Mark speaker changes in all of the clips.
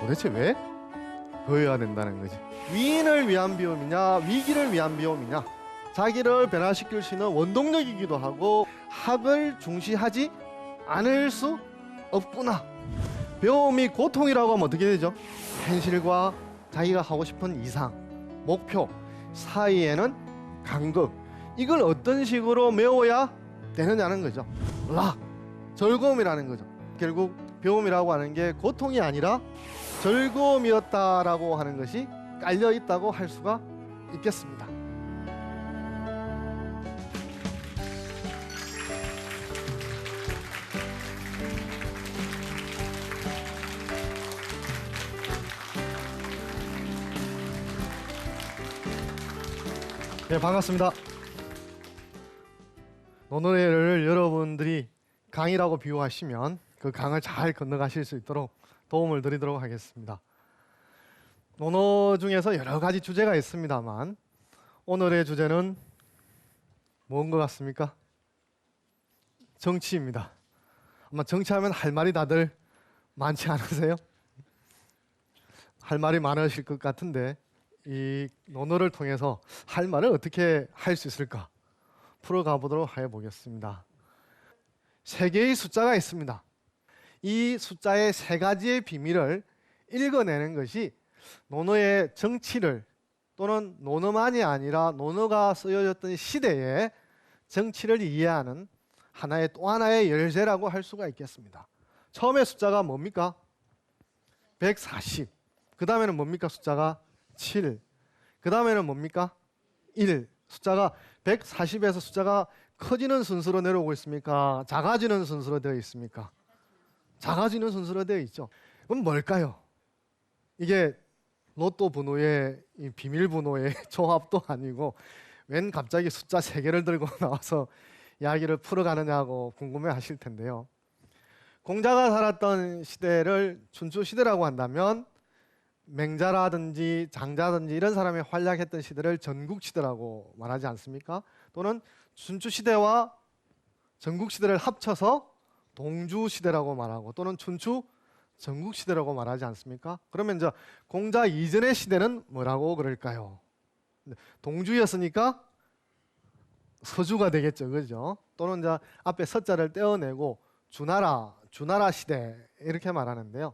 Speaker 1: 도대체 왜 보여야 된다는 거지. 위인을 위한 비움이냐 위기를 위한 비움이냐, 자기를 변화시킬 수 있는 원동력이기도 하고 학을 중시하지 않을 수 없구나. 배움이 고통이라고 하면 어떻게 되죠? 현실과 자기가 하고 싶은 이상, 목표 사이에는 간극, 이걸 어떤 식으로 메워야 되느냐는 거죠. 즐거움이라는 거죠. 결국 배움이라고 하는 게 고통이 아니라 즐거움이었다라고 하는 것이 깔려 있다고 할 수가 있겠습니다. 네, 반갑습니다. 논어를 여러분들이 강이라고 비유하시면 그 강을 잘 건너가실 수 있도록 도움을 드리도록 하겠습니다. 논어 중에서 여러 가지 주제가 있습니다만 오늘의 주제는 뭔 것 같습니까? 정치입니다. 아마 정치하면 할 말이 다들 많지 않으세요? 할 말이 많으실 것 같은데 이 논어를 통해서 할 말을 어떻게 할 수 있을까 풀어가 보도록 해보겠습니다. 3개의 숫자가 있습니다. 이 숫자의 3가지의 비밀을 읽어내는 것이 논어의 정치를, 또는 논어만이 아니라 논어가 쓰여졌던 시대의 정치를 이해하는 또 하나의 열쇠라고 할 수가 있겠습니다. 처음에 숫자가 뭡니까? 140. 그 다음에는 뭡니까? 숫자가 7. 그 다음에는 뭡니까? 1. 숫자가 140에서 숫자가 커지는 순서로 내려오고 있습니까? 작아지는 순서로 되어 있습니까? 작아지는 순서로 되어 있죠. 그럼 뭘까요? 이게 로또 번호의 비밀 번호의 조합도 아니고 웬 갑자기 숫자 3개를 들고 나와서 이야기를 풀어가느냐고 궁금해 하실 텐데요. 공자가 살았던 시대를 춘추시대라고 한다면 맹자라든지 장자든지 이런 사람이 활약했던 시대를 전국시대라고 말하지 않습니까? 또는 춘추시대와 전국시대를 합쳐서 동주시대라고 말하고, 또는 춘추 전국시대라고 말하지 않습니까? 그러면 이제 공자 이전의 시대는 뭐라고 그럴까요? 동주였으니까 서주가 되겠죠, 그죠? 또는 이제 앞에 서자를 떼어내고 주나라 시대 이렇게 말하는데요.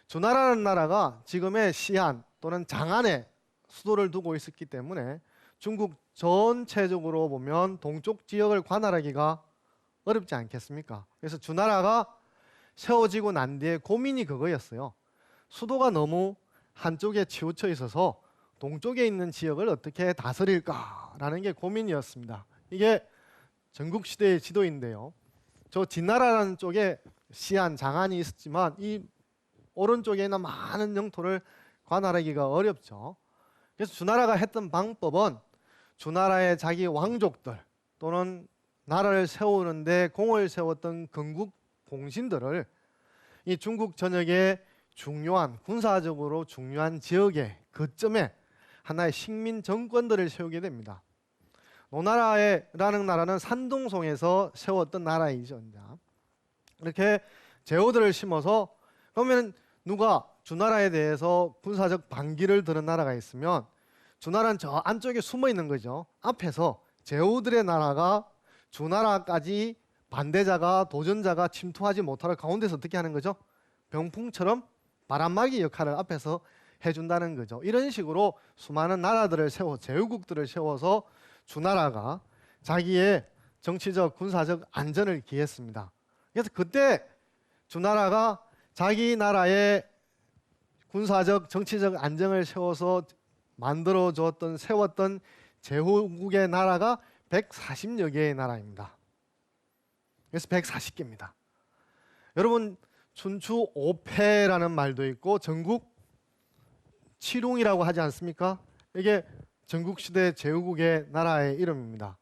Speaker 1: 주나라는 나라가 지금의 시안 또는 장안에 수도를 두고 있었기 때문에 중국 전체적으로 보면 동쪽 지역을 관할하기가 어렵지 않겠습니까? 그래서 주나라가 세워지고 난 뒤에 고민이 그거였어요. 수도가 너무 한쪽에 치우쳐 있어서 동쪽에 있는 지역을 어떻게 다스릴까라는 게 고민이었습니다. 이게 전국시대의 지도인데요. 저 진나라라는 쪽에 시안, 장안이 있었지만 이 오른쪽에 있는 많은 영토를 관할하기가 어렵죠. 그래서 주나라가 했던 방법은 주나라의 자기 왕족들 또는 나라를 세우는데 공을 세웠던 건국 공신들을 이 중국 전역의 중요한, 군사적으로 중요한 지역의 거점에 하나의 식민 정권들을 세우게 됩니다. 노나라라는 나라는 산둥송에서 세웠던 나라이죠. 이렇게 제후들을 심어서, 그러면 누가 주나라에 대해서 군사적 반기를 드는 나라가 있으면 주나라는 저 안쪽에 숨어 있는 거죠. 앞에서 제후들의 나라가 주나라까지 반대자가, 도전자가 침투하지 못하는 가운데서 어떻게 하는 거죠? 병풍처럼 바람막이 역할을 앞에서 해준다는 거죠. 이런 식으로 수많은 나라들을 제후국들을 세워서 주나라가 자기의 정치적, 군사적 안전을 기했습니다. 그래서 그때 주나라가 자기 나라의 군사적, 정치적 안정을 세워서 세웠던 제후국의 나라가 140여 개의 나라입니다. 그래서 140개입니다. 여러분, 춘추 5패라는 말도 있고 전국 7웅이라고 하지 않습니까? 이게 전국시대 제후국의 나라의 이름입니다.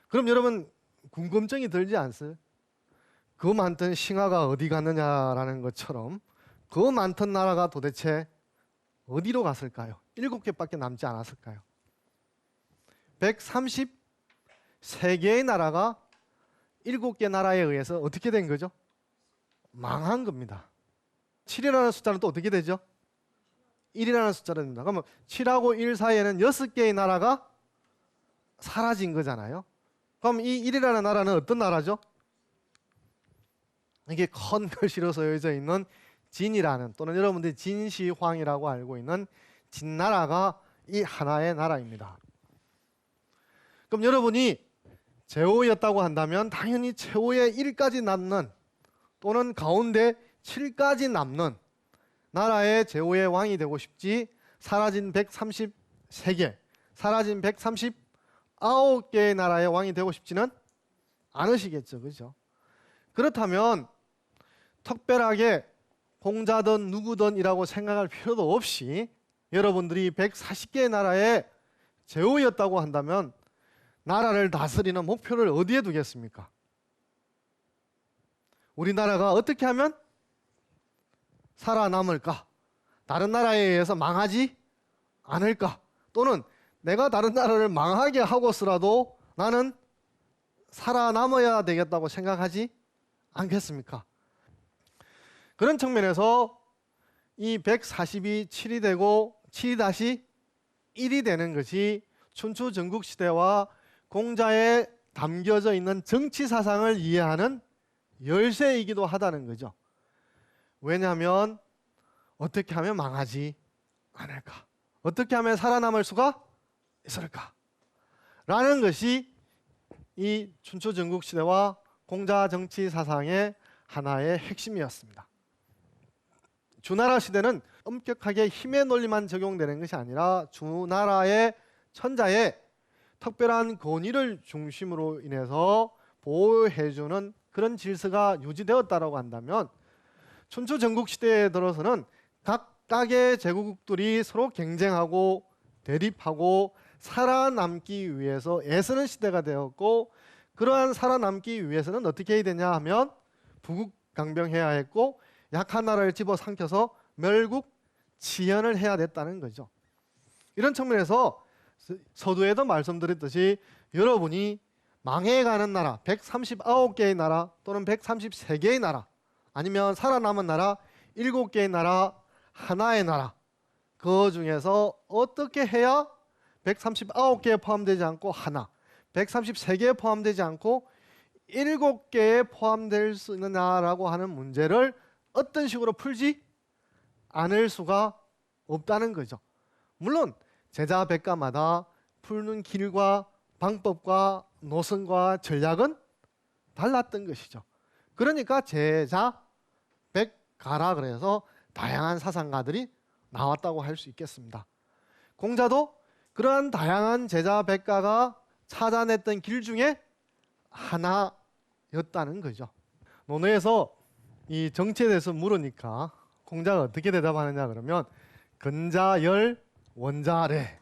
Speaker 1: 그럼 여러분 궁금증이 들지 않으세요? 그 많던 신하가 어디 갔느냐라는 것처럼 그 많던 나라가 도대체 어디로 갔을까요? 7개밖에 남지 않았을까요? 133개의 나라가 7개 나라에 의해서 어떻게 된 거죠? 망한 겁니다. 7이라는 숫자는 또 어떻게 되죠? 1이라는 숫자를 냅니다. 그러면 7하고 1 사이에는 6개의 나라가 사라진 거잖아요. 그럼 이 1이라는 나라는 어떤 나라죠? 이게 큰 글씨로 쓰여져 있는 진이라는, 또는 여러분들이 진시황이라고 알고 있는 진나라가 이 하나의 나라입니다. 그럼 여러분이 제후였다고 한다면 당연히 최후의 1까지 남는, 또는 가운데 7까지 남는 나라의 제후의 왕이 되고 싶지, 사라진 133개, 사라진 139개의 나라의 왕이 되고 싶지는 않으시겠죠. 그죠? 그렇다면 특별하게 공자든 누구든이라고 생각할 필요도 없이 여러분들이 140개의 나라의 제후였다고 한다면 나라를 다스리는 목표를 어디에 두겠습니까? 우리나라가 어떻게 하면 살아남을까? 다른 나라에 의해서 망하지 않을까? 또는 내가 다른 나라를 망하게 하고서라도 나는 살아남아야 되겠다고 생각하지 않겠습니까? 그런 측면에서 이 140이 7이 되고 7이 다시 1이 되는 것이 춘추 전국시대와 공자에 담겨져 있는 정치 사상을 이해하는 열쇠이기도 하다는 거죠. 왜냐하면 어떻게 하면 망하지 않을까? 어떻게 하면 살아남을 수가 있을까? 라는 것이 이 춘추 전국시대와 공자 정치 사상의 하나의 핵심이었습니다. 주나라 시대는 엄격하게 힘의 논리만 적용되는 것이 아니라 주나라의 천자의 특별한 권위를 중심으로 인해서 보호해주는 그런 질서가 유지되었다고 한다면, 춘추 전국시대에 들어서는 각각의 제국들이 서로 경쟁하고 대립하고 살아남기 위해서 애쓰는 시대가 되었고, 그러한 살아남기 위해서는 어떻게 해야 되냐 하면 부국강병해야 했고, 약한 나라를 집어삼켜서 멸국치연을 해야 됐다는 거죠. 이런 측면에서 서두에도 말씀드렸듯이 여러분이 망해가는 나라 139개의 나라, 또는 133개의 나라, 아니면 살아남은 나라 7개의 나라, 하나의 나라, 그 중에서 어떻게 해야 139개에 포함되지 않고 하나, 133개에 포함되지 않고 7개에 포함될 수 있느냐라고 하는 문제를 어떤 식으로 풀지 않을 수가 없다는 거죠. 물론 제자 백가마다 푸는 길과 방법과 노선과 전략은 달랐던 것이죠. 그러니까 제자 백가라 그래서 다양한 사상가들이 나왔다고 할 수 있겠습니다. 공자도 그러한 다양한 제자 백가가 찾아냈던 길 중에 하나였다는 거죠. 논어에서 이 정치에 대해서 물으니까 공자가 어떻게 대답하느냐 그러면 근자열 원자래.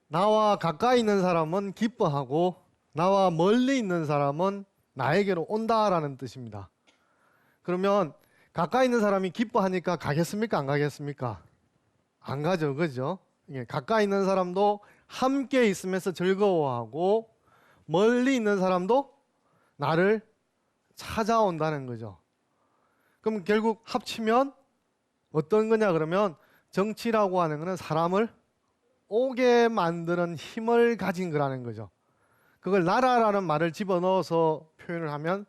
Speaker 1: 나와 가까이 있는 사람은 기뻐하고 나와 멀리 있는 사람은 나에게로 온다라는 뜻입니다. 그러면 가까이 있는 사람이 기뻐하니까 가겠습니까? 안 가겠습니까? 안 가죠. 그죠? 가까이 있는 사람도 함께 있으면서 즐거워하고 멀리 있는 사람도 나를 찾아온다는 거죠. 그럼 결국 합치면 어떤 거냐 그러면 정치라고 하는 것은 사람을 오게 만드는 힘을 가진 거라는 거죠. 그걸 나라라는 말을 집어넣어서 표현을 하면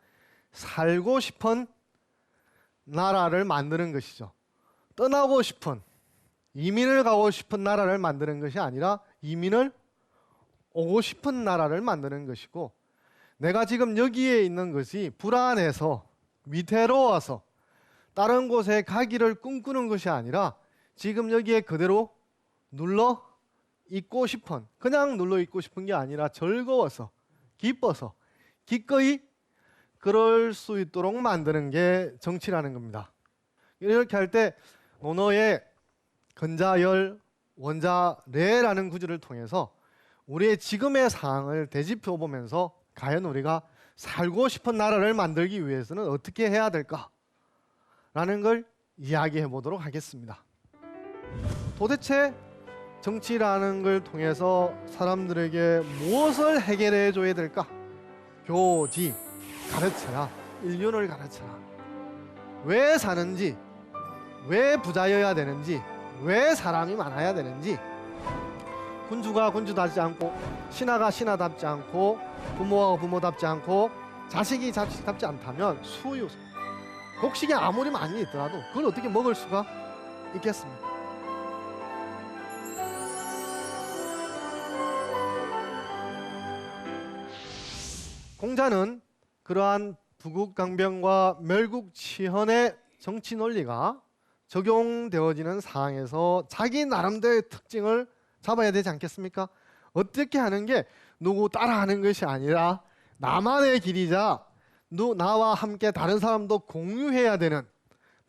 Speaker 1: 살고 싶은 나라를 만드는 것이죠. 떠나고 싶은, 이민을 가고 싶은 나라를 만드는 것이 아니라 이민을 오고 싶은 나라를 만드는 것이고, 내가 지금 여기에 있는 것이 불안해서 위태로워서 다른 곳에 가기를 꿈꾸는 것이 아니라 지금 여기에 그대로 눌러 있고 싶은, 그냥 눌러 있고 싶은 게 아니라 즐거워서 기뻐서 기꺼이 그럴 수 있도록 만드는 게 정치라는 겁니다. 이렇게 할 때 논어의 근자열 원자래라는 구조를 통해서 우리의 지금의 상황을 되짚어 보면서 과연 우리가 살고 싶은 나라를 만들기 위해서는 어떻게 해야 될까? 라는 걸 이야기해 보도록 하겠습니다. 도대체 정치라는 걸 통해서 사람들에게 무엇을 해결해 줘야 될까? 교지, 가르쳐라. 인륜을 가르쳐라. 왜 사는지, 왜 부자여야 되는지, 왜 사람이 많아야 되는지, 군주가 군주답지 않고 신하가 신하답지 않고 부모가 부모답지 않고 자식이 자식답지 않다면 수요 곡식이 아무리 많이 있더라도 그걸 어떻게 먹을 수가 있겠습니까? 공자는 그러한 부국강병과 멸국치현의 정치 논리가 적용되어지는 상황에서 자기 나름대로의 특징을 잡아야 되지 않겠습니까? 어떻게 하는 게 누구 따라하는 것이 아니라 나만의 길이자 나와 함께 다른 사람도 공유해야 되는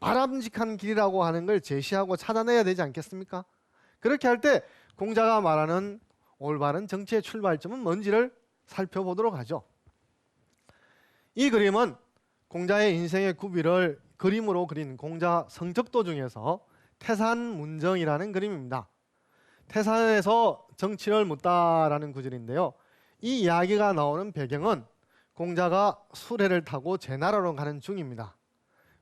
Speaker 1: 바람직한 길이라고 하는 걸 제시하고 찾아내야 되지 않겠습니까? 그렇게 할 때 공자가 말하는 올바른 정치의 출발점은 뭔지를 살펴보도록 하죠. 이 그림은 공자의 인생의 구비를 그림으로 그린 공자 성적도 중에서 태산문정이라는 그림입니다. 태산에서 정치를 묻다라는 구절인데요. 이 이야기가 나오는 배경은 공자가 수레를 타고 제나라로 가는 중입니다.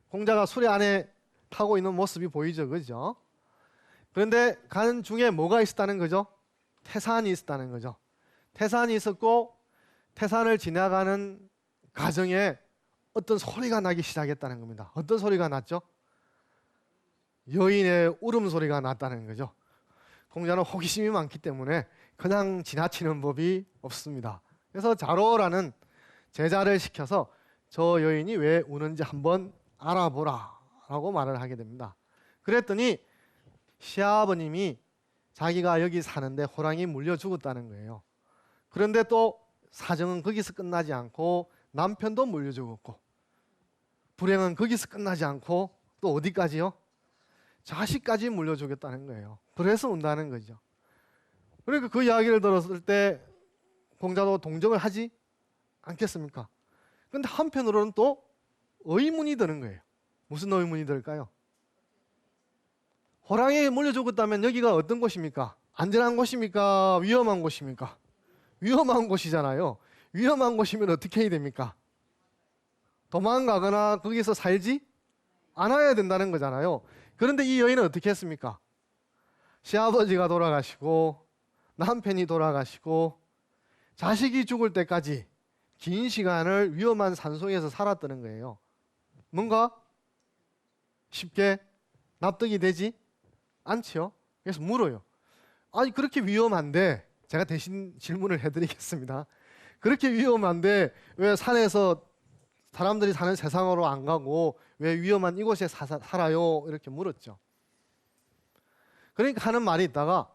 Speaker 1: 공자가 수레 안에 타고 있는 모습이 보이죠, 그죠? 그런데 가는 중에 뭐가 있었다는 거죠? 태산이 있었다는 거죠. 태산이 있었고 태산을 지나가는 가정에 어떤 소리가 나기 시작했다는 겁니다. 어떤 소리가 났죠? 여인의 울음소리가 났다는 거죠. 공자는 호기심이 많기 때문에 그냥 지나치는 법이 없습니다. 그래서 자로라는 제자를 시켜서 저 여인이 왜 우는지 한번 알아보라 라고 말을 하게 됩니다. 그랬더니 시아버님이 자기가 여기 사는데 호랑이 물려 죽었다는 거예요. 그런데 또 사정은 거기서 끝나지 않고 남편도 물려 죽었고 불행은 거기서 끝나지 않고 또 어디까지요? 자식까지 물려 죽였다는 거예요. 그래서 운다는 거죠. 그러니까 그 이야기를 들었을 때 공자도 동정을 하지 않겠습니까? 그런데 한편으로는 또 의문이 드는 거예요. 무슨 의문이 들까요? 호랑이에 물려 죽었다면 여기가 어떤 곳입니까? 안전한 곳입니까? 위험한 곳입니까? 위험한 곳이잖아요. 위험한 곳이면 어떻게 해야 됩니까? 도망가거나 거기서 살지 않아야 된다는 거잖아요. 그런데 이 여인은 어떻게 했습니까? 시아버지가 돌아가시고 남편이 돌아가시고 자식이 죽을 때까지 긴 시간을 위험한 산속에서 살았다는 거예요. 뭔가 쉽게 납득이 되지 않죠? 그래서 물어요. 아니 그렇게 위험한데, 제가 대신 질문을 해드리겠습니다. 그렇게 위험한데 왜 산에서 사람들이 사는 세상으로 안 가고 왜 위험한 이곳에 살아요? 이렇게 물었죠. 그러니까 하는 말이 있다가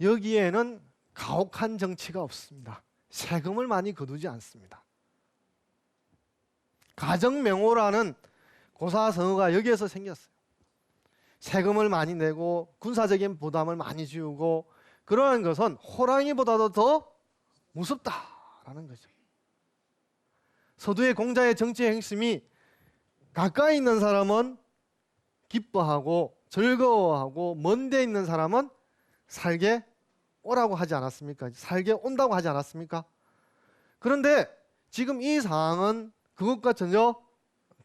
Speaker 1: 여기에는 가혹한 정치가 없습니다. 세금을 많이 거두지 않습니다. 가정명호라는 고사성어가 여기에서 생겼어요. 세금을 많이 내고 군사적인 부담을 많이 지우고 그러한 것은 호랑이보다도 더 무섭다라는 거죠. 서두의 공자의 정치의 핵심이 가까이 있는 사람은 기뻐하고 즐거워하고 먼데 있는 사람은 살게 오라고 하지 않았습니까? 살게 온다고 하지 않았습니까? 그런데 지금 이 상황은 그것과 전혀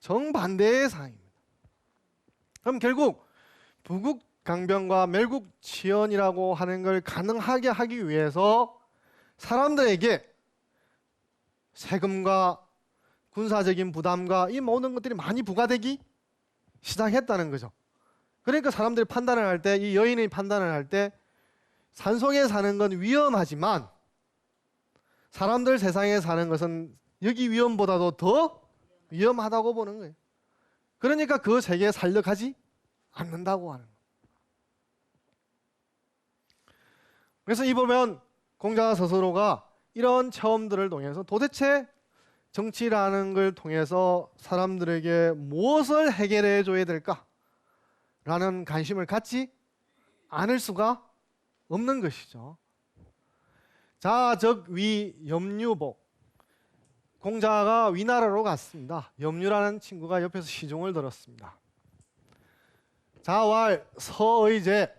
Speaker 1: 정반대의 상황입니다. 그럼 결국 부국강병과 멸국치현이라고 하는 걸 가능하게 하기 위해서 사람들에게 세금과 군사적인 부담과 이 모든 것들이 많이 부과되기 시작했다는 거죠. 그러니까 사람들이 판단을 할 때, 이 여인이 판단을 할 때 산속에 사는 건 위험하지만 사람들 세상에 사는 것은 여기 위험보다도 더 위험하다고 보는 거예요. 그러니까 그 세계에 살려가지 않는다고 하는 거예요. 그래서 이 보면 공자 스스로가 이런 체험들을 통해서 도대체 정치라는 걸 통해서 사람들에게 무엇을 해결해 줘야 될까라는 관심을 갖지 않을 수가 없는 것이죠. 자적 위 염류복. 공자가 위나라로 갔습니다. 염류라는 친구가 옆에서 시종을 들었습니다. 자왈 서의제.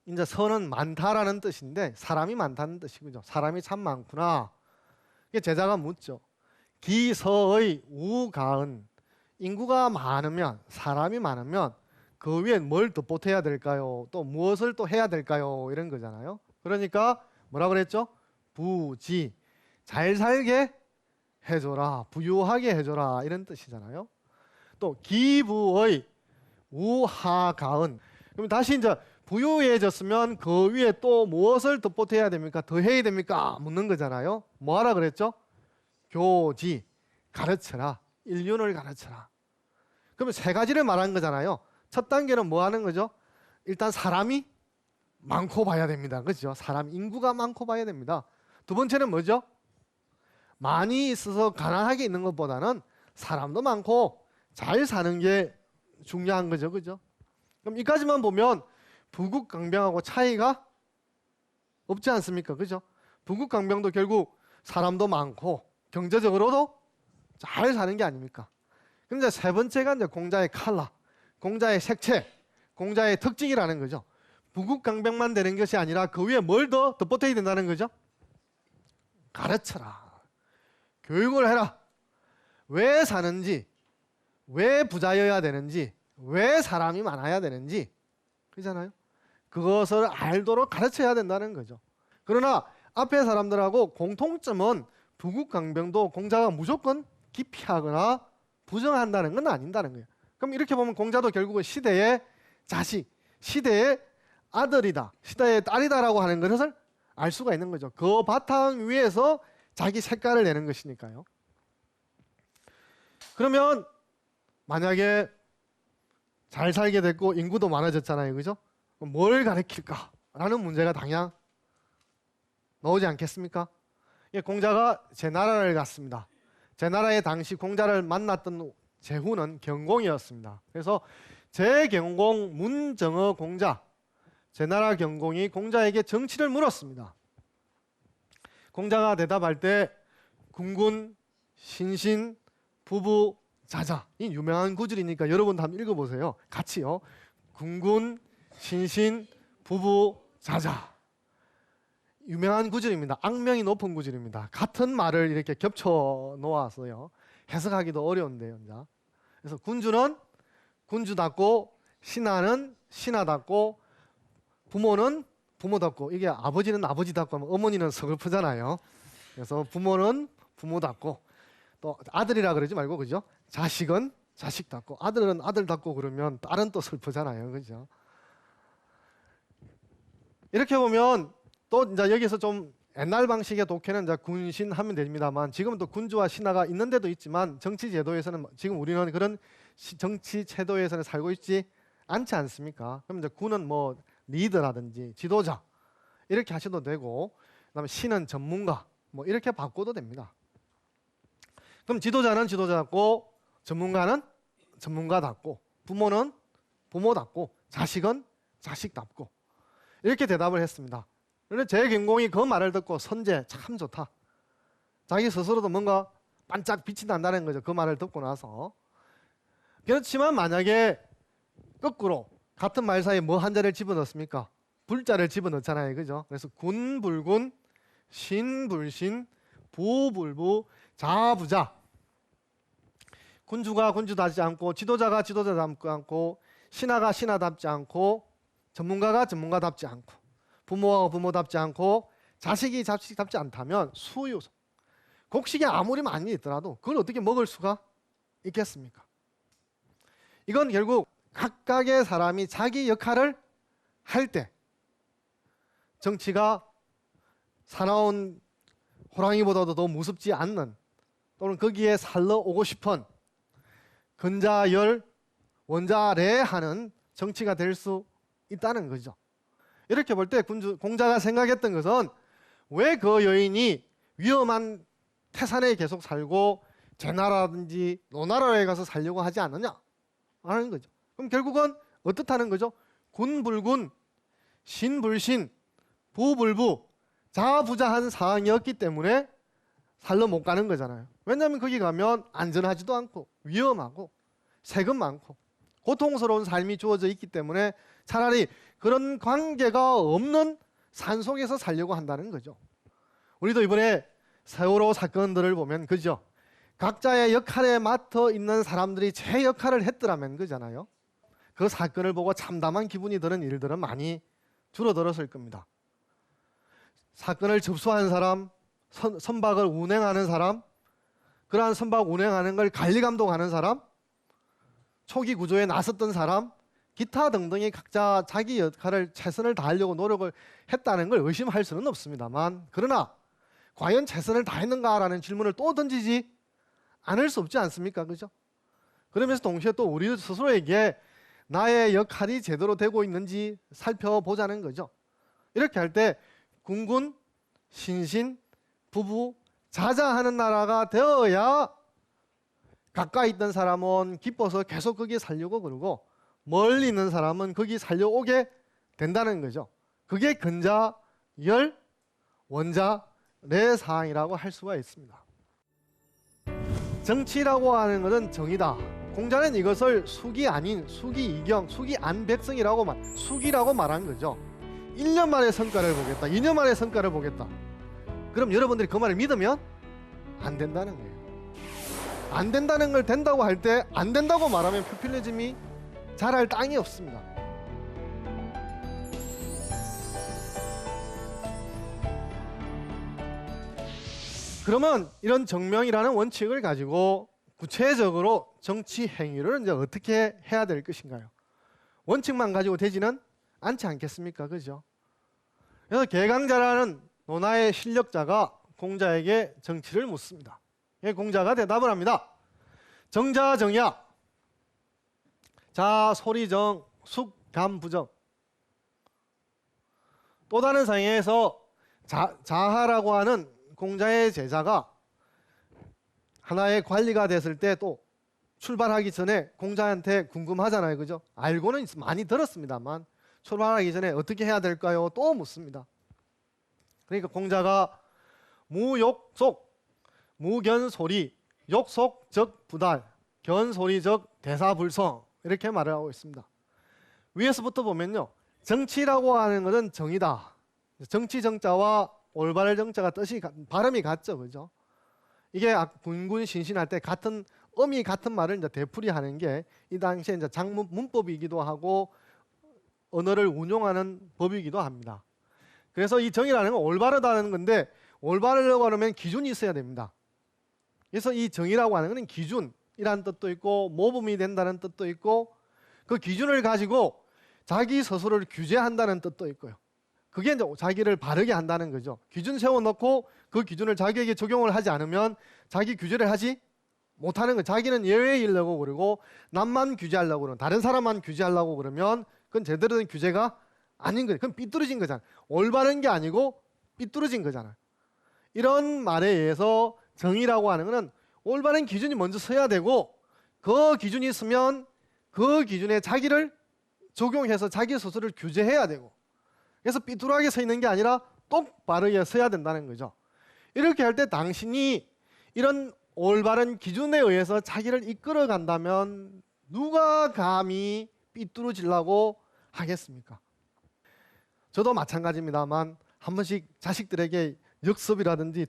Speaker 1: 이제 서는 많다라는 뜻인데 사람이 많다는 뜻이죠. 사람이 참 많구나. 제자가 묻죠. 기서의 우가은. 인구가 많으면, 사람이 많으면 그 위에 뭘 더 보태야 될까요? 또 무엇을 또 해야 될까요? 이런 거잖아요. 그러니까 뭐라 그랬죠? 부지, 잘 살게 해줘라, 부유하게 해줘라, 이런 뜻이잖아요. 또 기부의, 우하가은. 그럼 다시 이제 부유해졌으면 그 위에 또 무엇을 더 보태야 됩니까? 더 해야 됩니까? 묻는 거잖아요. 뭐 하라 그랬죠? 교지, 가르쳐라, 인륜을 가르쳐라. 그러면 세 가지를 말한 거잖아요. 첫 단계는 뭐 하는 거죠? 일단 사람이 많고 봐야 됩니다. 그렇죠? 사람 인구가 많고 봐야 됩니다. 두 번째는 뭐죠? 많이 있어서 가난하게 있는 것보다는 사람도 많고 잘 사는 게 중요한 거죠. 그죠? 그럼 이까지만 보면 부국강병하고 차이가 없지 않습니까? 그죠? 부국강병도 결국 사람도 많고 경제적으로도 잘 사는 게 아닙니까? 근데 세 번째가 이제 공자의 칼라, 공자의 색채, 공자의 특징이라는 거죠. 부국강병만 되는 것이 아니라 그 위에 뭘 더 덧붙여야 된다는 거죠. 가르쳐라. 교육을 해라. 왜 사는지, 왜 부자여야 되는지, 왜 사람이 많아야 되는지, 그렇잖아요. 그것을 알도록 가르쳐야 된다는 거죠. 그러나 앞에 사람들하고 공통점은 부국강병도 공자가 무조건 기피하거나 부정한다는 건 아닌다는 거예요. 그럼 이렇게 보면 공자도 결국은 시대의 자식, 시대의 아들이다, 시대의 딸이다라고 하는 것을 알 수가 있는 거죠. 그 바탕 위에서 자기 색깔을 내는 것이니까요. 그러면 만약에 잘 살게 됐고 인구도 많아졌잖아요. 그죠? 뭘 가르칠까? 라는 문제가 당장 나오지 않겠습니까? 공자가 제나라를 갔습니다. 제나라의 당시 공자를 만났던 제후는 경공이었습니다. 그래서 제경공 문정어 공자, 제나라 경공이 공자에게 정치를 물었습니다. 공자가 대답할 때 군군, 신신, 부부, 자자, 이 유명한 구절이니까 여러분도 한번 읽어보세요. 같이요. 군군, 신신, 부부, 자자. 유명한 구절입니다. 악명이 높은 구절입니다. 같은 말을 이렇게 겹쳐 놓았어요. 해석하기도 어려운데요. 그래서 군주는 군주답고, 신하는 신하답고, 부모는 부모답고, 이게 아버지는 아버지답고 하면 어머니는 서글프잖아요. 그래서 부모는 부모답고, 또 아들이라 그러지 말고, 그죠? 자식은 자식답고, 아들은 아들답고 그러면 딸은 또 슬프잖아요. 그죠? 이렇게 보면 또 이제 여기서 좀 옛날 방식의 독해는 이제 군신 하면 됩니다만, 지금은 또 군주와 신하가 있는 데도 있지만 정치 제도에서는 지금 우리는 그런 정치 제도에서는 살고 있지 않지 않습니까? 그럼 이제 군은 뭐 리더라든지 지도자 이렇게 하셔도 되고, 그다음에 신은 전문가 뭐 이렇게 바꿔도 됩니다. 그럼 지도자는 지도자답고, 전문가는 전문가답고, 부모는 부모답고, 자식은 자식답고, 이렇게 대답을 했습니다. 그런데 제경공이 그 말을 듣고 선제 참 좋다. 자기 스스로도 뭔가 반짝 빛이 난다는 거죠. 그 말을 듣고 나서. 그렇지만 만약에 거꾸로 같은 말 사이에 뭐 한 자를 집어넣습니까? 불자를 집어넣잖아요. 그죠? 그래서 군불군, 신불신, 부불부, 자부자. 군주가 군주답지 않고, 지도자가 지도자답지 않고, 신하가 신하답지 않고, 전문가가 전문가답지 않고, 부모가 부모답지 않고, 자식이 자식답지 않다면 수요소, 곡식이 아무리 많이 있더라도 그걸 어떻게 먹을 수가 있겠습니까? 이건 결국 각각의 사람이 자기 역할을 할 때 정치가 사나운 호랑이보다도 더 무섭지 않는, 또는 거기에 살러 오고 싶은 근자열 원자래하는 정치가 될 수 있다는 거죠. 이렇게 볼 때 공자가 생각했던 것은 왜 그 여인이 위험한 태산에 계속 살고 제나라든지 노나라에 가서 살려고 하지 않느냐 하는 거죠. 그럼 결국은 어떻다는 거죠? 군불군, 신불신, 부불부, 자부자한 상황이었기 때문에 살러 못 가는 거잖아요. 왜냐하면 거기 가면 안전하지도 않고 위험하고 세금 많고 고통스러운 삶이 주어져 있기 때문에 차라리 그런 관계가 없는 산속에서 살려고 한다는 거죠. 우리도 이번에 세월호 사건들을 보면 그죠? 각자의 역할에 맡아 있는 사람들이 제 역할을 했더라면 그잖아요. 그 사건을 보고 참담한 기분이 드는 일들은 많이 줄어들었을 겁니다. 사건을 접수한 사람, 선박을 운행하는 사람, 그러한 선박 운행하는 걸 관리 감독하는 사람, 초기 구조에 나섰던 사람, 기타 등등이 각자 자기 역할을 최선을 다하려고 노력을 했다는 걸 의심할 수는 없습니다만, 그러나 과연 최선을 다했는가라는 질문을 또 던지지 않을 수 없지 않습니까? 그죠? 그러면서 동시에 또 우리 스스로에게 나의 역할이 제대로 되고 있는지 살펴보자는 거죠. 이렇게 할 때 군군, 신신, 부부, 자자하는 나라가 되어야 가까이 있던 사람은 기뻐서 계속 거기에 살려고 그러고, 멀리 있는 사람은 거기 살려오게 된다는 거죠. 그게 근자, 열, 원자, 내 사항이라고 할 수가 있습니다. 정치라고 하는 것은 정이다. 공자는 이것을 숙이 아닌 숙이이경, 숙이안백성이라고 숙이라고 말한 거죠. 1년 만에 성과를 보겠다, 2년 만에 성과를 보겠다. 그럼 여러분들이 그 말을 믿으면 안 된다는 거예요. 안 된다는 걸 된다고 할 때 안 된다고 말하면 포퓰리즘이 자랄 땅이 없습니다. 그러면 이런 정명이라는 원칙을 가지고 구체적으로 정치 행위를 이제 어떻게 해야 될 것인가요? 원칙만 가지고 되지는 않지 않겠습니까? 그죠? 그래서 개강자라는 논하의 실력자가 공자에게 정치를 묻습니다. 공자가 대답을 합니다. 정자정야, 자 소리정, 숙감부정. 또 다른 상에서 자하라고 하는 공자의 제자가 하나의 관리가 됐을 때 또 출발하기 전에 공자한테 궁금하잖아요. 그죠? 알고는 많이 들었습니다만 출발하기 전에 어떻게 해야 될까요? 또 묻습니다. 그러니까 공자가 무욕속, 무견소리, 욕속 적 부달, 견소리 적 대사불성, 이렇게 말을 하고 있습니다. 위에서부터 보면요, 정치라고 하는 것은 정이다. 정치 정자와 올바를 정자가 뜻이 발음이 같죠, 그죠? 이게 군군 신신할 때 같은 음이 같은 말을 이제 되풀이하는 게 이 당시에 이제 장문 문법이기도 하고 언어를 운용하는 법이기도 합니다. 그래서 이 정이라는 건 올바르다는 건데, 올바르려고 하면 기준이 있어야 됩니다. 그래서 이 정이라고 하는 것은 기준이라는 뜻도 있고 모범이 된다는 뜻도 있고, 그 기준을 가지고 자기 스스로를 규제한다는 뜻도 있고요. 그게 이제 자기를 바르게 한다는 거죠. 기준 세워놓고 그 기준을 자기에게 적용을 하지 않으면 자기 규제를 하지 못하는 거예요. 자기는 예외이려고 그러고 남만 규제하려고 그러면, 다른 사람만 규제하려고 그러면 그건 제대로 된 규제가 아닌 거예요. 그건 삐뚤어진 거잖아요. 올바른 게 아니고 삐뚤어진 거잖아요. 이런 말에 의해서 정의라고 하는 것은 올바른 기준이 먼저 서야 되고, 그 기준이 있으면 그 기준에 자기를 적용해서 자기 스스로를 규제해야 되고, 그래서 삐뚤하게 서 있는 게 아니라 똑바르게 서야 된다는 거죠. 이렇게 할 때 당신이 이런 올바른 기준에 의해서 자기를 이끌어 간다면 누가 감히 삐뚤어지려고 하겠습니까? 저도 마찬가지입니다만 한 번씩 자식들에게 역습이라든지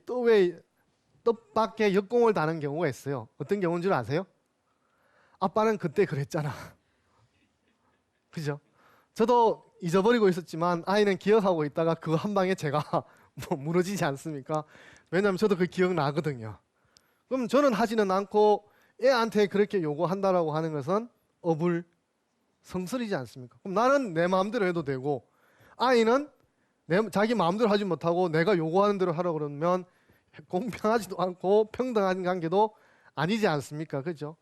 Speaker 1: 뜻밖의 역공을 당하는 경우가 있어요. 어떤 경우인 줄 아세요? 아빠는 그때 그랬잖아. 그죠? 저도 잊어버리고 있었지만 아이는 기억하고 있다가 그 한 방에 제가 무너지지 않습니까? 왜냐하면 저도 그 기억나거든요. 그럼 저는 하지는 않고 애한테 그렇게 요구한다라고 하는 것은 어불성설이지 않습니까? 그럼 나는 내 마음대로 해도 되고, 아이는 자기 마음대로 하지 못하고 내가 요구하는 대로 하라고 그러면 공평하지도 않고 평등한 관계도 아니지 않습니까? 그죠?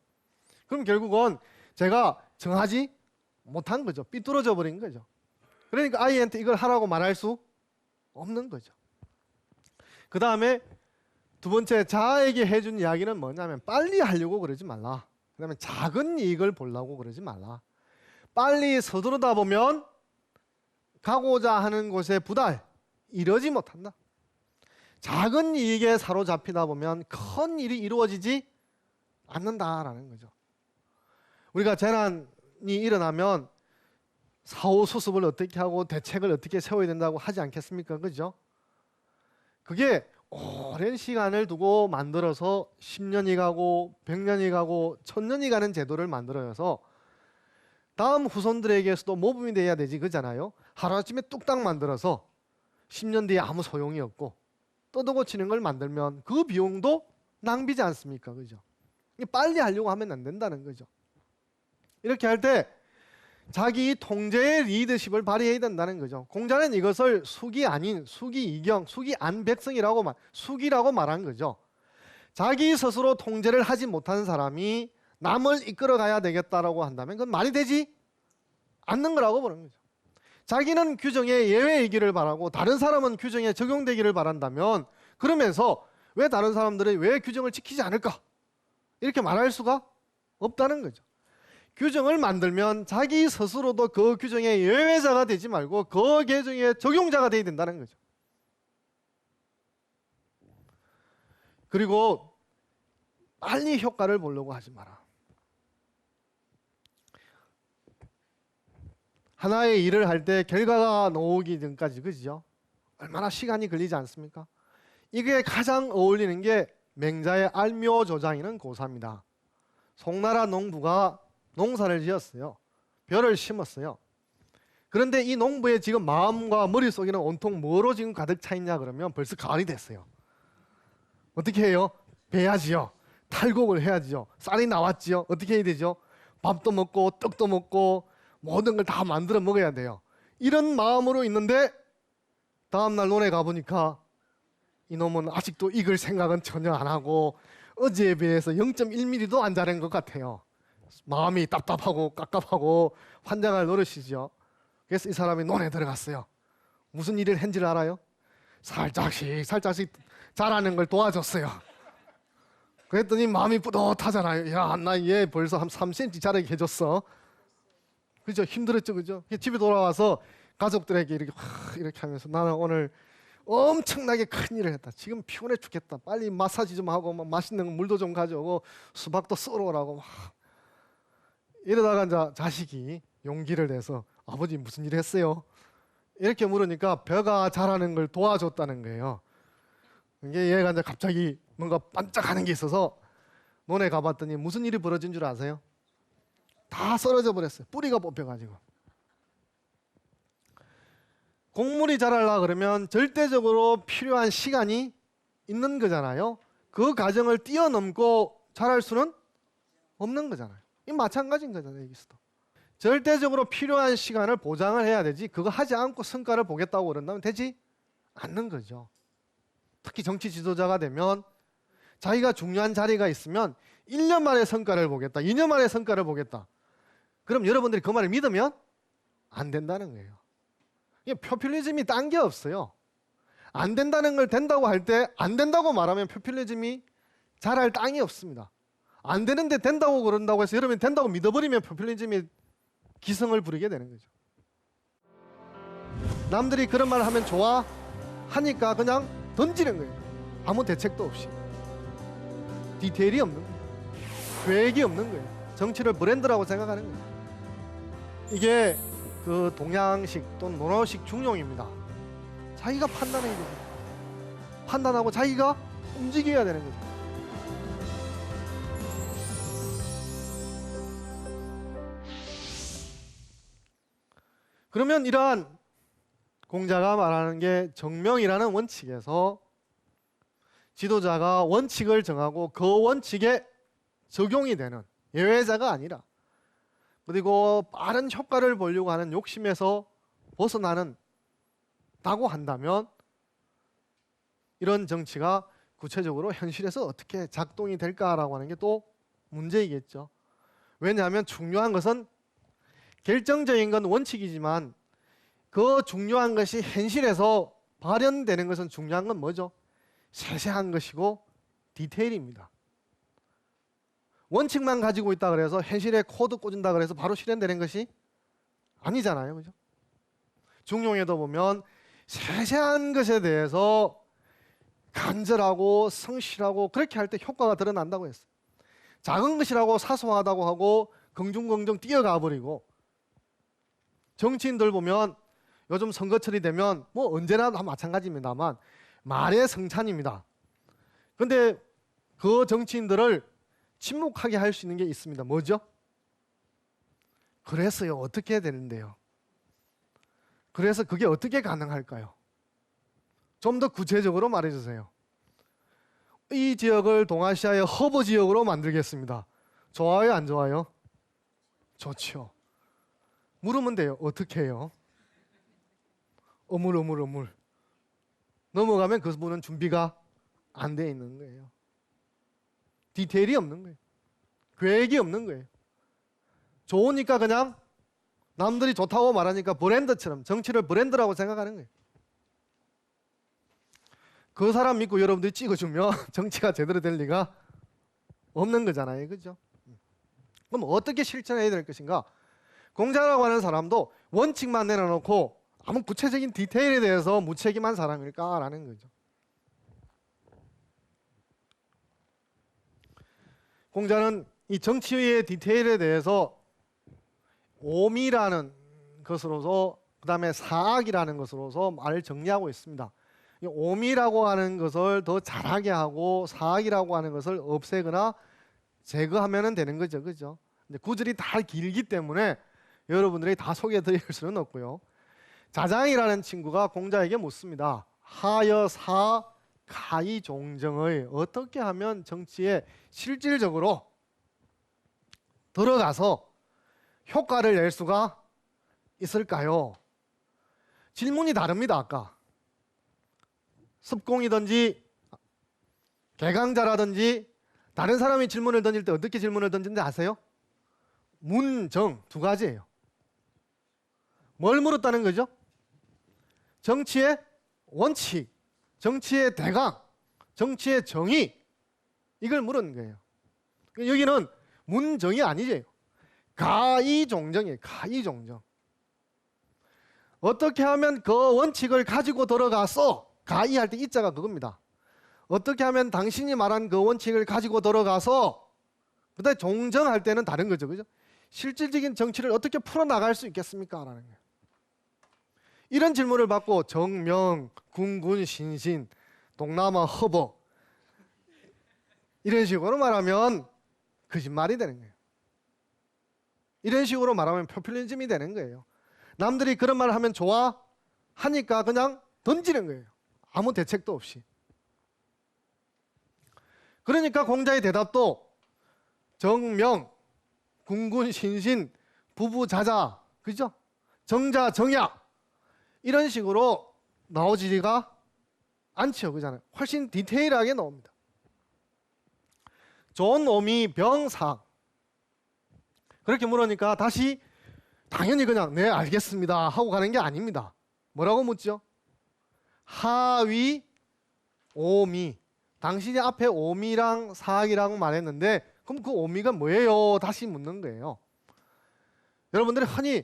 Speaker 1: 그럼 결국은 제가 정하지 못한 거죠. 삐뚤어져 버린 거죠. 그러니까 아이한테 이걸 하라고 말할 수 없는 거죠. 그 다음에 두 번째, 자아에게 해준 이야기는 뭐냐면 빨리 하려고 그러지 말라. 그 다음에 작은 이익을 보려고 그러지 말라. 빨리 서두르다 보면 가고자 하는 곳에 부달, 이러지 못한다. 작은 이익에 사로잡히다 보면 큰 일이 이루어지지 않는다라는 거죠. 우리가 재난이 일어나면 사후 수습을 어떻게 하고 대책을 어떻게 세워야 된다고 하지 않겠습니까? 그죠? 그게 오랜 시간을 두고 만들어서 10년이 가고 100년이 가고 1000년이 가는 제도를 만들어서 다음 후손들에게서도 모범이 돼야 되지, 그잖아요. 하루아침에 뚝딱 만들어서 10년 뒤에 아무 소용이 없고 떠도 치는 걸 만들면 그 비용도 낭비지 않습니까? 그죠? 빨리 하려고 하면 안 된다는 거죠. 이렇게 할 때 자기 통제의 리더십을 발휘해야 된다는 거죠. 공자는 이것을 숙이 아닌 숙이이경, 숙이안백성이라고 숙이라고 말한 거죠. 자기 스스로 통제를 하지 못한 사람이 남을 이끌어 가야 되겠다라고 한다면 그건 말이 되지 않는 거라고 보는 거죠. 자기는 규정에 예외이기를 바라고 다른 사람은 규정에 적용되기를 바란다면 그러면서 왜 다른 사람들이 왜 규정을 지키지 않을까? 이렇게 말할 수가 없다는 거죠. 규정을 만들면 자기 스스로도 그 규정의 예외자가 되지 말고 그 규정의 적용자가 되어야 된다는 거죠. 그리고 빨리 효과를 보려고 하지 마라. 하나의 일을 할 때 결과가 나오기 전까지, 그죠? 얼마나 시간이 걸리지 않습니까? 이게 가장 어울리는 게 맹자의 알묘조장이는 고사입니다. 송나라 농부가 농사를 지었어요. 벼를 심었어요. 그런데 이 농부의 지금 마음과 머릿속에는 온통 뭐로 지금 가득 차 있냐 그러면 벌써 가을이 됐어요. 어떻게 해요? 베야지요. 탈곡을 해야지요. 쌀이 나왔지요. 어떻게 해야 되죠? 밥도 먹고 떡도 먹고 모든 걸 다 만들어 먹어야 돼요. 이런 마음으로 있는데 다음날 논에 가보니까 이놈은 아직도 익을 생각은 전혀 안 하고 어제에 비해서 0.1mm도 안 자란 것 같아요. 마음이 답답하고 깝깝하고 환장할 노릇이죠. 그래서 이 사람이 논에 들어갔어요. 무슨 일을 했는지를 알아요? 살짝씩 자라는 걸 도와줬어요. 그랬더니 마음이 뿌듯하잖아요. 야, 나 얘 벌써 한 3cm 자라게 해줬어. 그죠? 힘들었죠, 그죠? 집에 돌아와서 가족들에게 이렇게 하면서 나는 오늘 엄청나게 큰 일을 했다. 지금 피곤해 죽겠다. 빨리 마사지 좀 하고 맛있는 물도 좀 가져오고 수박도 썰어 오라고 막 이러다가 이제 자식이 용기를 내서 아버지 무슨 일 했어요? 이렇게 물으니까 벼가 자라는 걸 도와줬다는 거예요. 이게 얘가 이제 갑자기 뭔가 반짝하는 게 있어서 논에 가봤더니 무슨 일이 벌어진 줄 아세요? 다 썰어져 버렸어요. 뿌리가 뽑혀가지고. 곡물이 자라려고 그러면 절대적으로 필요한 시간이 있는 거잖아요. 그 과정을 뛰어넘고 자랄 수는 없는 거잖아요. 이 마찬가지인 거잖아요. 여기서도. 절대적으로 필요한 시간을 보장을 해야 되지 그거 하지 않고 성과를 보겠다고 그런다면 되지 않는 거죠. 특히 정치 지도자가 되면 자기가 중요한 자리가 있으면 1년 만에 성과를 보겠다. 2년 만에 성과를 보겠다. 그럼 여러분들이 그 말을 믿으면 안 된다는 거예요. 이게 포퓰리즘이 딴 게 없어요. 안 된다는 걸 된다고 할 때 안 된다고 말하면 포퓰리즘이 잘할 땅이 없습니다. 안 되는데 된다고 그런다고 해서 여러분이 된다고 믿어버리면 포퓰리즘이 기성을 부리게 되는 거죠. 남들이 그런 말을 하면 좋아 하니까 그냥 던지는 거예요. 아무 대책도 없이. 디테일이 없는 거예요. 계획이 없는 거예요. 정치를 브랜드라고 생각하는 거예요. 이게 그 동양식 또는 논어식 중용입니다. 자기가 판단해야 됩니다. 판단하고 자기가 움직여야 되는 거죠. 그러면 이러한 공자가 말하는 게 정명이라는 원칙에서 지도자가 원칙을 정하고 그 원칙에 적용이 되는 예외자가 아니라 그리고 빠른 효과를 보려고 하는 욕심에서 벗어나는 다고 한다면 이런 정치가 구체적으로 현실에서 어떻게 작동이 될까라고 하는 게 또 문제이겠죠. 왜냐하면 중요한 것은 결정적인 건 원칙이지만 그 중요한 것이 현실에서 발현되는 것은 중요한 건 뭐죠? 세세한 것이고 디테일입니다. 원칙만 가지고 있다 그래서 현실에 코드 꽂은다 그래서 바로 실현되는 것이 아니잖아요. 그죠? 중용에도 보면 세세한 것에 대해서 간절하고 성실하고 그렇게 할 때 효과가 드러난다고 했어요. 작은 것이라고 사소하다고 하고 긍중긍중 뛰어가 버리고 정치인들 보면 요즘 선거철이 되면 뭐 언제나 다 마찬가지입니다만 말의 성찬입니다. 그런데 그 정치인들을 침묵하게 할 수 있는 게 있습니다. 뭐죠? 그래서요, 어떻게 해야 되는데요? 그래서 그게 어떻게 가능할까요? 좀 더 구체적으로 말해주세요. 이 지역을 동아시아의 허브 지역으로 만들겠습니다. 좋아요, 안 좋아요? 좋죠. 물으면 돼요. 어떻게 해요? 어물. 넘어가면 그분은 준비가 안 돼 있는 거예요. 디테일이 없는 거예요. 계획이 없는 거예요. 좋으니까 그냥 남들이 좋다고 말하니까 브랜드처럼 정치를 브랜드라고 생각하는 거예요. 그 사람 믿고 여러분들이 찍어주면 정치가 제대로 될 리가 없는 거잖아요. 그죠? 그럼 어떻게 실천해야 될 것인가? 공자라고 하는 사람도 원칙만 내려놓고 아무 구체적인 디테일에 대해서 무책임한 사람일까라는 거죠. 공자는 이 정치의 디테일에 대해서 오미라는 것으로서 그 다음에 사악이라는 것으로서 말을 정리하고 있습니다. 이 오미라고 하는 것을 더 잘하게 하고 사악이라고 하는 것을 없애거나 제거하면 되는 거죠. 그죠? 근데 구절이 다 길기 때문에 여러분들이 다 소개해드릴 수는 없고요. 자장이라는 친구가 공자에게 묻습니다. 하여사 가히 종정의 어떻게 하면 정치에 실질적으로 들어가서 효과를 낼 수가 있을까요? 질문이 다릅니다. 아까 습공이든지 개강자라든지 다른 사람이 질문을 던질 때 어떻게 질문을 던지는지 아세요? 문정 두 가지예요. 뭘 물었다는 거죠? 정치의 원칙, 정치의 대강, 정치의 정의, 이걸 물은 거예요. 여기는 문정이 아니죠. 가이종정이에요. 가이종정. 어떻게 하면 그 원칙을 가지고 들어가서, 가이할 때 이자가 그겁니다. 어떻게 하면 당신이 말한 그 원칙을 가지고 들어가서, 그다음에 종정할 때는 다른 거죠. 그죠? 실질적인 정치를 어떻게 풀어나갈 수 있겠습니까? 라는 거예요. 이런 질문을 받고 정명, 군군, 신신, 동남아 허버 이런 식으로 말하면 거짓말이 되는 거예요. 이런 식으로 말하면 포퓰리즘이 되는 거예요. 남들이 그런 말을 하면 좋아하니까 그냥 던지는 거예요. 아무 대책도 없이. 그러니까 공자의 대답도 정명, 군군, 신신, 부부자자, 그죠? 정자, 정약 이런 식으로 나오지가 않죠. 그잖아요. 훨씬 디테일하게 나옵니다. 존, 오미, 병, 사. 그렇게 물으니까 다시 당연히 그냥 네 알겠습니다 하고 가는 게 아닙니다. 뭐라고 묻죠? 하위, 오미. 당신이 앞에 오미랑 사악이라고 말했는데 그럼 그 오미가 뭐예요? 다시 묻는 거예요. 여러분들이 흔히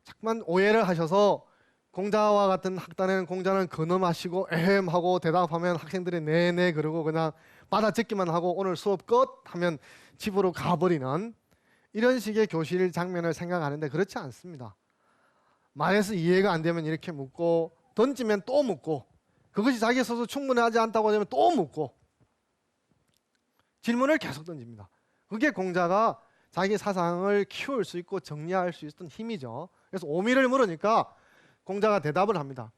Speaker 1: 자꾸만 오해를 하셔서 공자와 같은 학단에는 공자는 근엄하시고 에헴 하고 대답하면 학생들이 네네 그러고 그냥 받아듣기만 하고 오늘 수업 끝 하면 집으로 가버리는 이런 식의 교실 장면을 생각하는데 그렇지 않습니다. 말해서 이해가 안 되면 이렇게 묻고 던지면 또 묻고 그것이 자기 스스로 충분하지 않다고 하면 또 묻고 질문을 계속 던집니다. 그게 공자가 자기 사상을 키울 수 있고 정리할 수 있었던 힘이죠. 그래서 오미를 물으니까 공자가 대답을 합니다.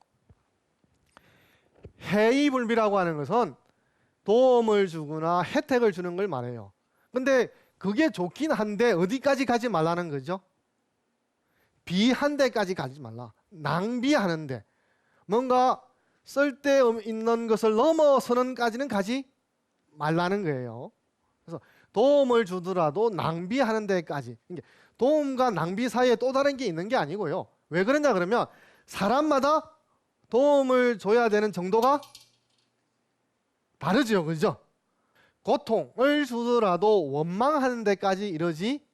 Speaker 1: 해이불비라고 하는 것은 도움을 주거나 혜택을 주는 걸 말해요. 근데 그게 좋긴 한데 어디까지 가지 말라는 거죠? 비한 데까지 가지 말라. 낭비하는데 뭔가 쓸데있는 것을 넘어서는까지는 가지 말라는 거예요. 그래서 도움을 주더라도 낭비하는 데까지. 도움과 낭비 사이에 또 다른 게 있는 게 아니고요. 왜 그러냐 그러면 사람마다 도움을 줘야 되는 정도가 다르죠. 그죠? 고통을 주더라도 원망하는 데까지 이러지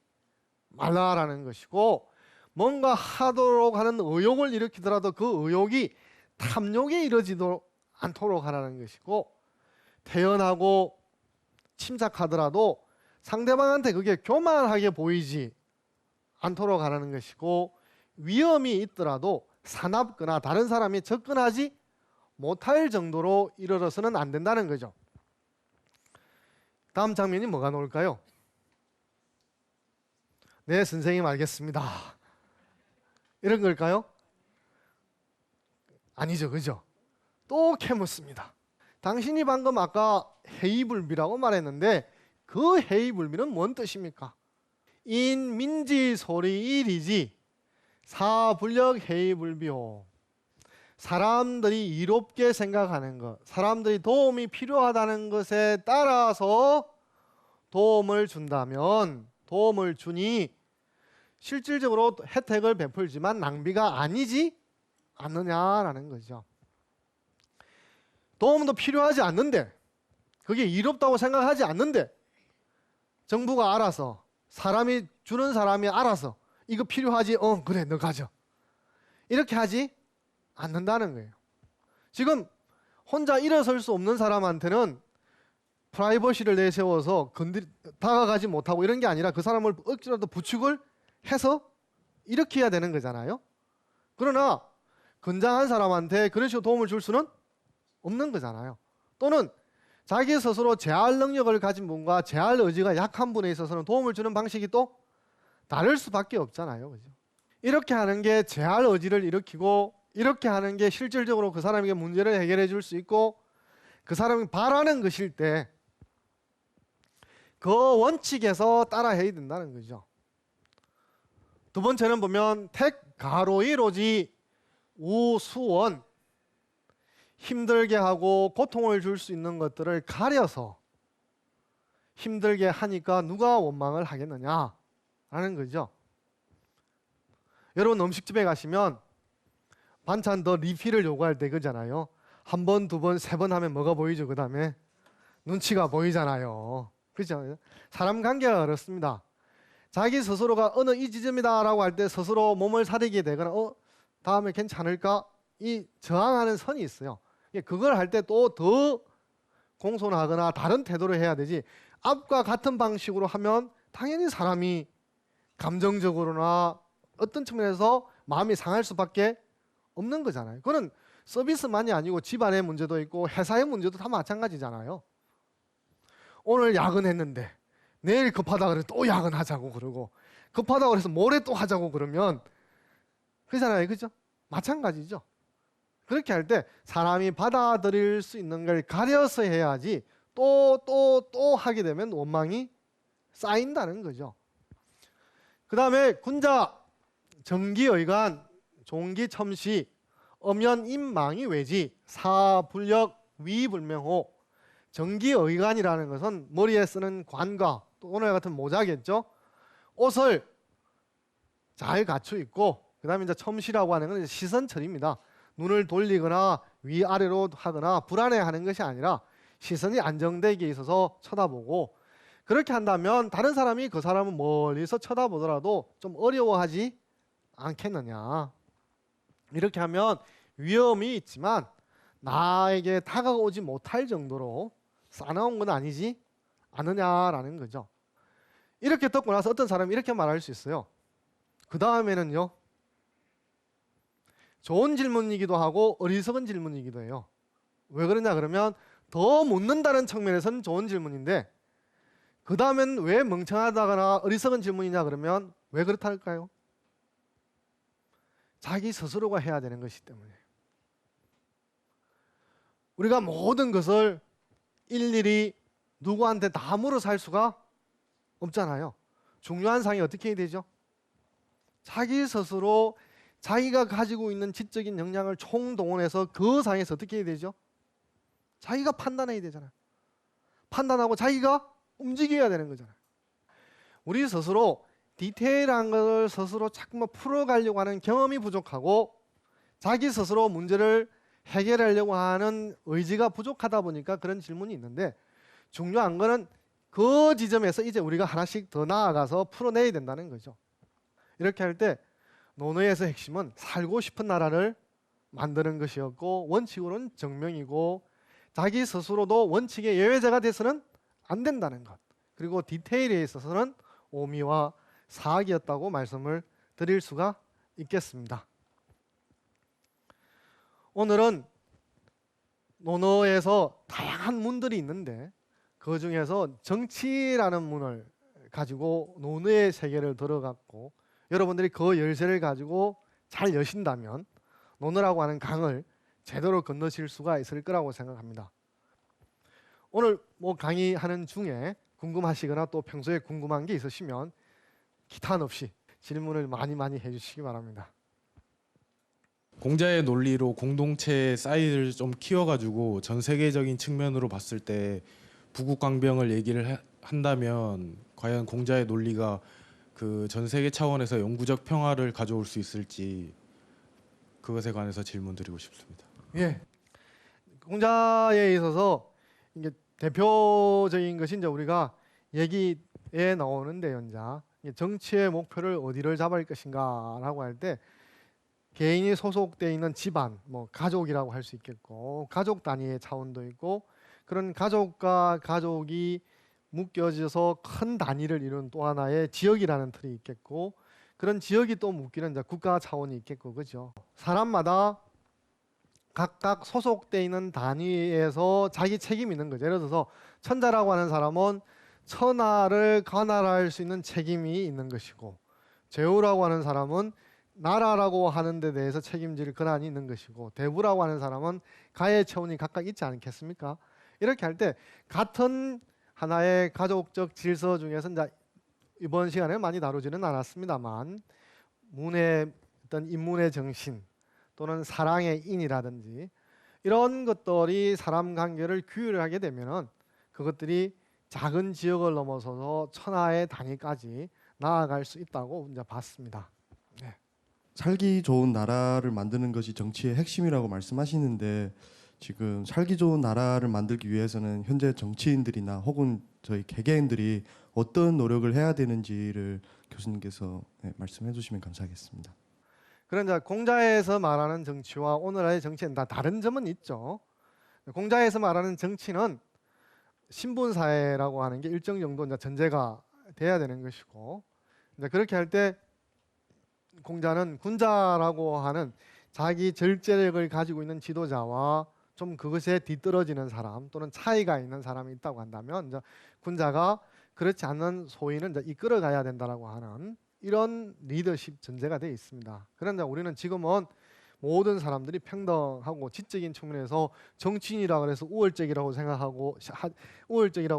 Speaker 1: 말라라는 것이고 뭔가 하도록 하는 의욕을 일으키더라도 그 의욕이 탐욕에 이르지도 않도록 하라는 것이고 태연하고 침착하더라도 상대방한테 그게 교만하게 보이지 않도록 하라는 것이고 위험이 있더라도 사납거나 다른 사람이 접근하지 못할 정도로 이르러서는 안 된다는 거죠. 다음 장면이 뭐가 나올까요? 네, 선생님 알겠습니다. 이런 걸까요? 아니죠, 그죠? 또 캐묻습니다. 당신이 방금 아까 해이불비라고 말했는데 그 해이불비는 뭔 뜻입니까? 인민지소리일이지 사불력 해이불비요. 사람들이 이롭게 생각하는 것, 사람들이 도움이 필요하다는 것에 따라서 도움을 준다면, 도움을 주니 실질적으로 혜택을 베풀지만 낭비가 아니지 않느냐라는 거죠. 도움도 필요하지 않는데, 그게 이롭다고 생각하지 않는데 정부가 알아서, 사람이 주는 사람이 알아서 이거 필요하지? 그래, 너 가져. 이렇게 하지 않는다는 거예요. 지금 혼자 일어설 수 없는 사람한테는 프라이버시를 내세워서 다가가지 못하고 이런 게 아니라 그 사람을 억지로라도 부축을 해서 이렇게 해야 되는 거잖아요. 그러나 건장한 사람한테 그런 식으로 도움을 줄 수는 없는 거잖아요. 또는 자기 스스로 제할 능력을 가진 분과 제할 의지가 약한 분에 있어서는 도움을 주는 방식이 또 다를 수밖에 없잖아요. 그죠? 이렇게 하는 게 제할 의지를 일으키고 이렇게 하는 게 실질적으로 그 사람에게 문제를 해결해 줄 수 있고 그 사람이 바라는 것일 때 그 원칙에서 따라해야 된다는 거죠. 두 번째는 보면 택가로이로지 우수원, 힘들게 하고 고통을 줄 수 있는 것들을 가려서 힘들게 하니까 누가 원망을 하겠느냐라는 거죠. 여러분 음식집에 가시면 반찬 더 리필을 요구할 때 그잖아요. 한 번, 두 번, 세 번 하면 뭐가 보이죠? 그 다음에 눈치가 보이잖아요. 그렇죠? 사람 관계가 그렇습니다. 자기 스스로가 어느 이 지점이다라고 할 때 스스로 몸을 사리게 되거나 다음에 괜찮을까? 이 저항하는 선이 있어요. 그걸 할 때 또 더 공손하거나 다른 태도를 해야 되지. 앞과 같은 방식으로 하면 당연히 사람이 감정적으로나 어떤 측면에서 마음이 상할 수밖에 없는 거잖아요. 그거는 서비스만이 아니고 집안의 문제도 있고 회사의 문제도 다 마찬가지잖아요. 오늘 야근했는데 내일 급하다 그래서 또 야근하자고 그러고 급하다고 그래서 모레 또 하자고 그러면 그렇잖아요. 그죠? 마찬가지죠. 그렇게 할 때 사람이 받아들일 수 있는 걸 가려서 해야지 또 하게 되면 원망이 쌓인다는 거죠. 그 다음에 군자, 정기의관, 종기첨시, 엄연임망이 외지, 사불력 위불명호. 정기의관이라는 것은 머리에 쓰는 관과 또 오늘 같은 모자겠죠. 옷을 잘 갖추 입고 그 다음에 이제 첨시라고 하는 건 시선처리입니다. 눈을 돌리거나 위아래로 하거나 불안해하는 것이 아니라 시선이 안정되게 있어서 쳐다보고 그렇게 한다면 다른 사람이 그 사람을 멀리서 쳐다보더라도 좀 어려워하지 않겠느냐. 이렇게 하면 위험이 있지만 나에게 다가오지 못할 정도로 싸나운 건 아니지 않느냐라는 거죠. 이렇게 듣고 나서 어떤 사람이 이렇게 말할 수 있어요. 그 다음에는요. 좋은 질문이기도 하고 어리석은 질문이기도 해요. 왜 그러냐 그러면 더 묻는다는 측면에서는 좋은 질문인데 그 다음엔 왜 멍청하다거나 어리석은 질문이냐 그러면 왜 그렇다 할까요? 자기 스스로가 해야 되는 것이기 때문에. 우리가 모든 것을 일일이 누구한테 다 물어 살 수가 없잖아요. 중요한 사항이 어떻게 해야 되죠? 자기 스스로 자기가 가지고 있는 지적인 역량을 총동원해서 그 상황에서 어떻게 해야 되죠? 자기가 판단해야 되잖아요. 판단하고 자기가 움직여야 되는 거잖아요. 우리 스스로 디테일한 걸 스스로 자꾸 풀어가려고 하는 경험이 부족하고 자기 스스로 문제를 해결하려고 하는 의지가 부족하다 보니까 그런 질문이 있는데 중요한 거는 그 지점에서 이제 우리가 하나씩 더 나아가서 풀어내야 된다는 거죠. 이렇게 할 때 논어에서 핵심은 살고 싶은 나라를 만드는 것이었고 원칙으로는 정명이고 자기 스스로도 원칙의 예외자가 돼서는 안 된다는 것. 그리고 디테일에 있어서는 오미와 사학이었다고 말씀을 드릴 수가 있겠습니다. 오늘은 논어에서 다양한 문들이 있는데 그 중에서 정치라는 문을 가지고 논어의 세계를 들어갔고 여러분들이 그 열쇠를 가지고 잘 여신다면 논어라고 하는 강을 제대로 건너실 수가 있을 거라고 생각합니다. 오늘 뭐 강의하는 중에 궁금하시거나 또 평소에 궁금한 게 있으시면 기탄 없이 질문을 많이 해주시기 바랍니다.
Speaker 2: 공자의 논리로 공동체의 사이즈를 좀 키워가지고 전 세계적인 측면으로 봤을 때 부국강병을 얘기를 한다면 과연 공자의 논리가 그 전 세계 차원에서 영구적 평화를 가져올 수 있을지 그것에 관해서 질문드리고 싶습니다.
Speaker 1: 예, 공자에 있어서 이게 대표적인 것이 이제 우리가 얘기에 나오는데요. 이제 정치의 목표를 어디를 잡을 것인가라고 할 때 개인이 소속돼 있는 집안, 뭐 가족이라고 할 수 있겠고 가족 단위의 차원도 있고 그런 가족과 가족이 묶여져서 큰 단위를 이룬 또 하나의 지역이라는 틀이 있겠고 그런 지역이 또 묶이는 이제 국가 차원이 있겠고 그죠. 사람마다 각각 소속돼 있는 단위에서 자기 책임이 있는 거죠. 예를 들어서 천자라고 하는 사람은 천하를 관할할 수 있는 책임이 있는 것이고 제후라고 하는 사람은 나라라고 하는 데 대해서 책임질 권한이 있는 것이고 대부라고 하는 사람은 가의 체온이 각각 있지 않겠습니까? 이렇게 할 때 같은 하나의 가족적 질서 중에서 이제 이번 시간에 많이 다루지는 않았습니다만 문의 어떤 인문의 정신 또는 사랑의 인이라든지 이런 것들이 사람 관계를 규율하게 되면은 그것들이 작은 지역을 넘어서서 천하의 단위까지 나아갈 수 있다고 이제 봤습니다. 네.
Speaker 3: 살기 좋은 나라를 만드는 것이 정치의 핵심이라고 말씀하시는데 지금 살기 좋은 나라를 만들기 위해서는 현재 정치인들이나 혹은 저희 개개인들이 어떤 노력을 해야 되는지를 교수님께서 말씀해 주시면 감사하겠습니다.
Speaker 1: 그런 공자에서 말하는 정치와 오늘의 정치는 다 다른 점은 있죠. 공자에서 말하는 정치는 신분사회라고 하는 게 일정 정도 이제 전제가 돼야 되는 것이고 이제 그렇게 할 때 공자는 군자라고 하는 자기 절제력을 가지고 있는 지도자와 좀 그것에 뒤떨어지는 사람 또는 차이가 있는 사람이 있다고 한다면 이제 군자가 그렇지 않는 소인을 이제 이끌어가야 된다라고 하는 이런 리더십 전제가 되어 있습니다. 그런데 우리는 지금은 모든 사람들이 평등하고 지적인 측면에서 정치인이라고 해서 우월적이라고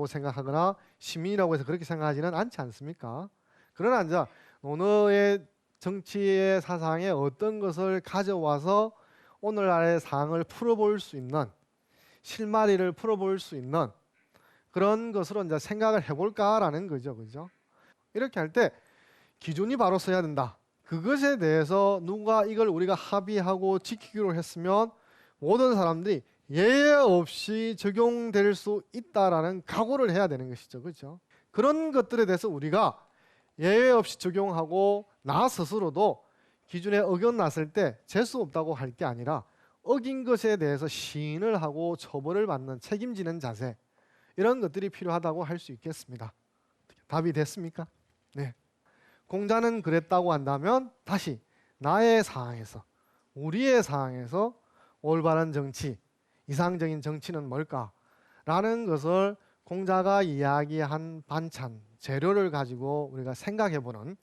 Speaker 1: 생각하거나 시민이라고 해서 그렇게 생각하지는 않지 않습니까? 그러나 이제 논어의 정치의 사상에 어떤 것을 가져와서 오늘날의 상을 풀어볼 수 있는 실마리를 풀어볼 수 있는 그런 것으로 이제 생각을 해볼까라는 거죠, 그죠? 이렇게 할 때 기준이 바로 서야 된다. 그것에 대해서 누가 이걸 우리가 합의하고 지키기로 했으면 모든 사람들이 예외 없이 적용될 수 있다라는 각오를 해야 되는 것이죠, 그렇죠? 그런 것들에 대해서 우리가 예외 없이 적용하고 나 스스로도 기준에 어긋났을 때 재수 없다고 할 게 아니라 어긴 것에 대해서 시인을 하고 처벌을 받는 책임지는 자세 이런 것들이 필요하다고 할 수 있겠습니다. 답이 됐습니까? 네. 공자는 그랬다고 한다면 다시 나의 상황에서 우리의 상황에서 올바른 정치, 이상적인 정치는 뭘까라는 것을 공자가 이야기한 반찬, 재료를 가지고 우리가 생각해보는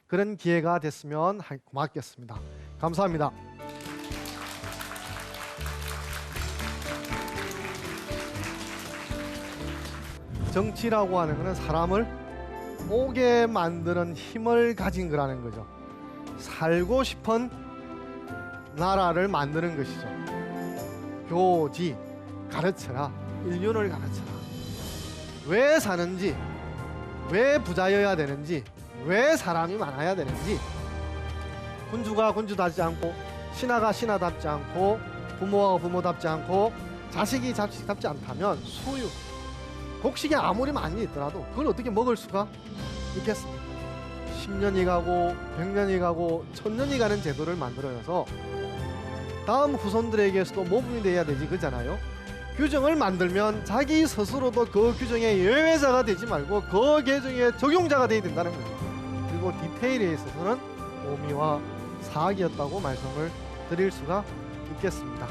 Speaker 1: 그런 기회가 됐으면 고맙겠습니다. 감사합니다. 정치라고 하는 것은 사람을 오게 만드는 힘을 가진 거라는 거죠. 살고 싶은 나라를 만드는 것이죠. 교지, 가르쳐라. 인륜을 가르쳐라. 왜 사는지, 왜 부자여야 되는지, 왜 사람이 많아야 되는지, 군주가 군주답지 않고 신하가 신하답지 않고 부모가 부모답지 않고 자식이 자식답지 않다면 소유, 곡식이 아무리 많이 있더라도 그걸 어떻게 먹을 수가 있겠습니까? 10년이 가고 100년이 가고 1000년이 가는 제도를 만들어서 다음 후손들에게서도 모범이 돼야 되지, 그잖아요. 규정을 만들면 자기 스스로도 그 규정의 예외자가 되지 말고 그 규정의 적용자가 돼야 된다는 거예요. 그리고 디테일에 있어서는 오미와 사학이었다고 말씀을 드릴 수가 있겠습니다.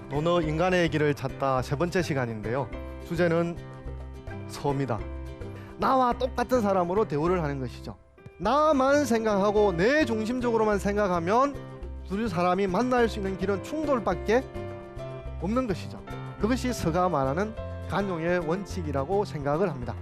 Speaker 1: 논어 인간의 길을 찾다 세 번째 시간인데요. 주제는 서입니다. 나와 똑같은 사람으로 대우를 하는 것이죠. 나만 생각하고 내 중심적으로만 생각하면 두 사람이 만날 수 있는 길은 충돌밖에 없는 것이죠. 그것이 서가 말하는 간용의 원칙이라고 생각을 합니다.